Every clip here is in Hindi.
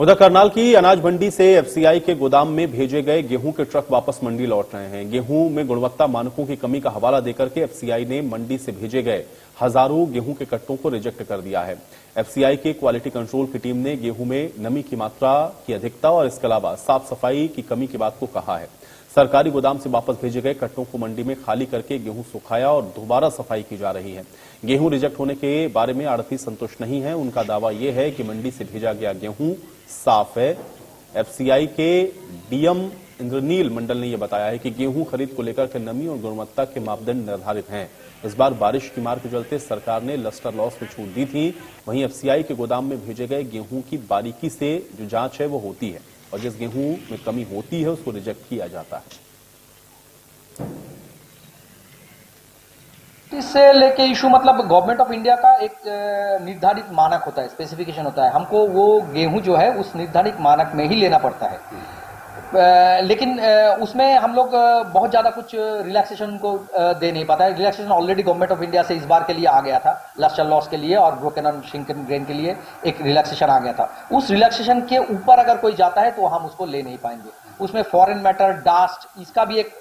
उधर करनाल की अनाज मंडी से एफसीआई के गोदाम में भेजे गए गेहूं के ट्रक वापस मंडी लौट रहे हैं। गेहूं में गुणवत्ता मानकों की कमी का हवाला देकर के एफसीआई ने मंडी से भेजे गए हजारों गेहूं के कट्टों को रिजेक्ट कर दिया है। एफसीआई के क्वालिटी कंट्रोल की टीम ने गेहूं में नमी की मात्रा की अधिकता और इसके अलावा साफ सफाई की कमी की बात को कहा है। सरकारी गोदाम से वापस भेजे गए कट्टों को मंडी में खाली करके गेहूं सुखाया और दोबारा सफाई की जा रही है। गेहूं रिजेक्ट होने के बारे में आढ़ती संतुष्ट नहीं है। उनका दावा यह है कि मंडी से भेजा गया गेहूं साफ है। एफसीआई के डीएम इंद्रनील मंडल ने यह बताया है कि गेहूं खरीद को लेकर के नमी और गुणवत्ता के मापदंड निर्धारित हैं। इस बार बारिश की मार के चलते सरकार ने लस्टर लॉस में छूट दी थी। वहीं एफसीआई के गोदाम में भेजे गए गेहूं की बारीकी से जो जांच है वो होती है और जिस गेहूं में कमी होती है उसको रिजेक्ट किया जाता है। इससे लेके इशू मतलब गवर्नमेंट ऑफ इंडिया का एक निर्धारित मानक होता है, स्पेसिफिकेशन होता है। हमको वो गेहूं जो है उस निर्धारित मानक में ही लेना पड़ता है। लेकिन उसमें हम लोग बहुत ज्यादा कुछ रिलैक्सेशन को दे नहीं पाता है। Relaxation already government of India से इस बार के लिए आ गया था, लस्टर लॉस के लिए और ब्रोकन एंड श्रिंकन ग्रेन के लिए एक रिलैक्सेशन आ गया था। उस रिलैक्सेशन के ऊपर अगर कोई जाता है तो हम उसको ले नहीं पाएंगे। उसमें फॉरेन मैटर, डास्ट, इसका भी एक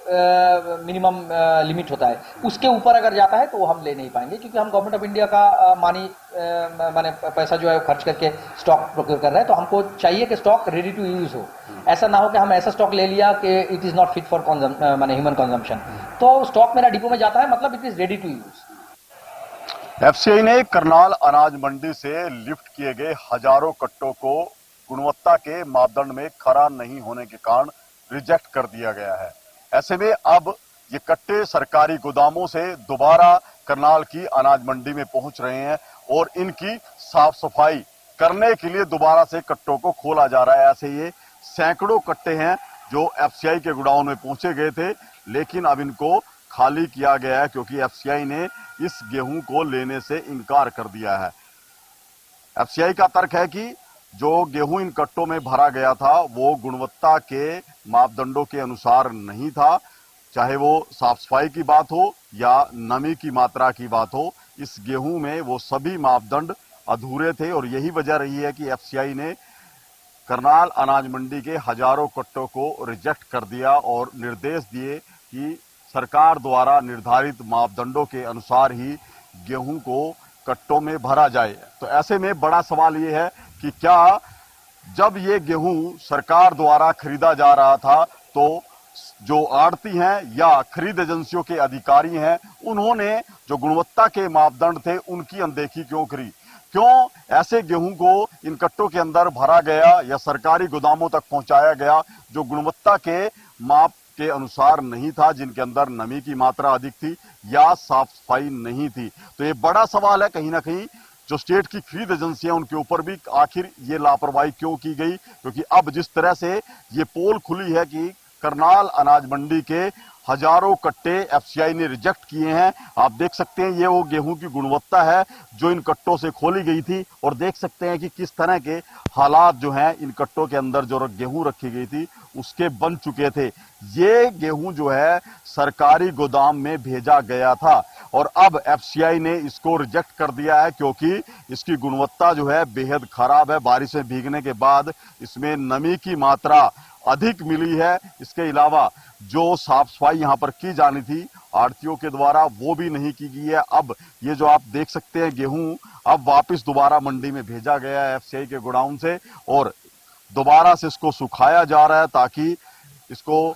मिनिमम लिमिट होता है। उसके ऊपर अगर जाता है तो हम ले नहीं पाएंगे, क्योंकि हम गवर्नमेंट ऑफ इंडिया का माने पैसा जो है खर्च करके स्टॉक प्रोक्योर कर रहे हैं। तो हमको चाहिए कि स्टॉक रेडी टू यूज हो। ऐसा ना हो कि हम ऐसा स्टॉक ले लिया कि it is not fit for माने ह्यूमन कंजम्पशन। तो स्टॉक मेरा डिपो में जाता है, मतलब it is ready to use. FCI ने करनाल अनाज मंडी से लिफ्ट किए गए हजारों कट्टों को गुणवत्ता के मापदंड में खरा नहीं होने के कारण रिजेक्ट कर दिया गया है। ऐसे में अब ये कट्टे सरकारी गोदामों से दोबारा करनाल की अनाज मंडी में पहुंच रहे हैं और इनकी साफ सफाई करने के लिए दोबारा से कट्टों को खोला जा रहा है। ऐसे ये सैकड़ों कट्टे हैं जो एफसीआई के गोडाउन में पहुंचे गए थे, लेकिन अब इनको खाली किया गया है क्योंकि एफसीआई ने इस गेहूं को लेने से इनकार कर दिया है। एफसीआई का तर्क है कि जो गेहूं इन कट्टों में भरा गया था वो गुणवत्ता के मापदंडों के अनुसार नहीं था, चाहे वो साफ सफाई की बात हो या नमी की मात्रा की बात हो। इस गेहूं में वो सभी मापदंड अधूरे थे और यही वजह रही है कि एफसीआई ने करनाल अनाज मंडी के हजारों कट्टों को रिजेक्ट कर दिया और निर्देश दिए कि सरकार द्वारा निर्धारित मापदंडों के अनुसार ही गेहूं को कट्टों में भरा जाए। तो ऐसे में बड़ा सवाल ये है कि क्या जब ये गेहूं सरकार द्वारा खरीदा जा रहा था तो जो आड़ती हैं या खरीद एजेंसियों के अधिकारी हैं उन्होंने जो गुणवत्ता के मापदंड थे उनकी अनदेखी क्यों करी? क्यों ऐसे गेहूं को इन कट्टों के अंदर भरा गया या सरकारी गोदामों तक पहुंचाया गया जो गुणवत्ता के माप के अनुसार नहीं था, जिनके अंदर नमी की मात्रा अधिक थी या साफ सफाई नहीं थी? तो ये बड़ा सवाल है। कहीं ना कहीं जो स्टेट की खरीद एजेंसियां उनके ऊपर भी आखिर ये लापरवाही क्यों की गई? क्योंकि अब जिस तरह से ये पोल खुली है कि करनाल अनाज मंडी के हजारों कट्टे एफसीआई ने रिजेक्ट किए हैं। आप देख सकते हैं ये वो गेहूं की गुणवत्ता है जो इन कट्टों से खोली गई थी और देख सकते हैं कि किस तरह के हालात जो हैं इन कट्टों के अंदर जो गेहूं रखी गई थी उसके बन चुके थे। ये गेहूं जो है सरकारी गोदाम में भेजा गया था और अब एफसीआई ने इसको रिजेक्ट कर दिया है क्योंकि इसकी गुणवत्ता जो है बेहद खराब है। बारिश में भीगने के बाद इसमें नमी की मात्रा अधिक मिली है। इसके अलावा जो साफ सफाई यहाँ पर की जानी थी आड़तियों के द्वारा वो भी नहीं की गई है। अब ये जो आप देख सकते हैं गेहूं अब वापस दोबारा मंडी में भेजा गया है एफसीआई के गोडाउन से और दोबारा से इसको सुखाया जा रहा है ताकि इसको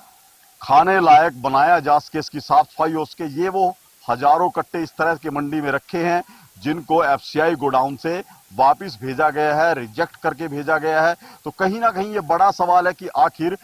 खाने लायक बनाया जा सके, इसकी साफ सफाई हो सके। ये वो हजारों कट्टे इस तरह के मंडी में रखे हैं जिनको एफसीआई गोडाउन से वापस भेजा गया है, रिजेक्ट करके भेजा गया है। तो कहीं ना कहीं ये बड़ा सवाल है कि आखिर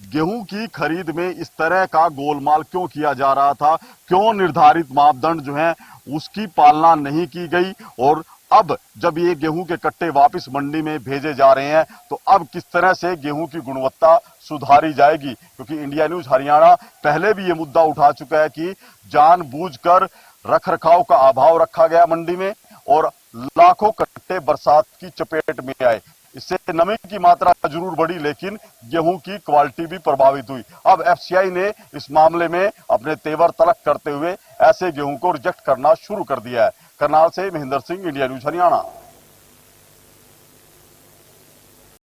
गेहूं की खरीद में इस तरह का गोलमाल क्यों किया जा रहा था? क्यों निर्धारित मापदंड जो हैं उसकी पालना नहीं की गई? और अब जब ये गेहूं के कट्टे वापस मंडी में भेजे जा रहे हैं तो अब किस तरह से गेहूं की गुणवत्ता सुधारी जाएगी? क्योंकि इंडिया न्यूज हरियाणा पहले भी ये मुद्दा उठा चुका है कि जानबूझकर रखरखाव का अभाव रखा गया मंडी में और लाखों कट्टे बरसात की चपेट में आए। इससे नमी की मात्रा जरूर बढ़ी लेकिन गेहूं की क्वालिटी भी प्रभावित हुई। अब एफसीआई ने इस मामले में अपने तेवर तलक करते हुए ऐसे गेहूं को रिजेक्ट करना शुरू कर दिया है। करनाल से महेंद्र सिंह, इंडिया न्यूज हरियाणा।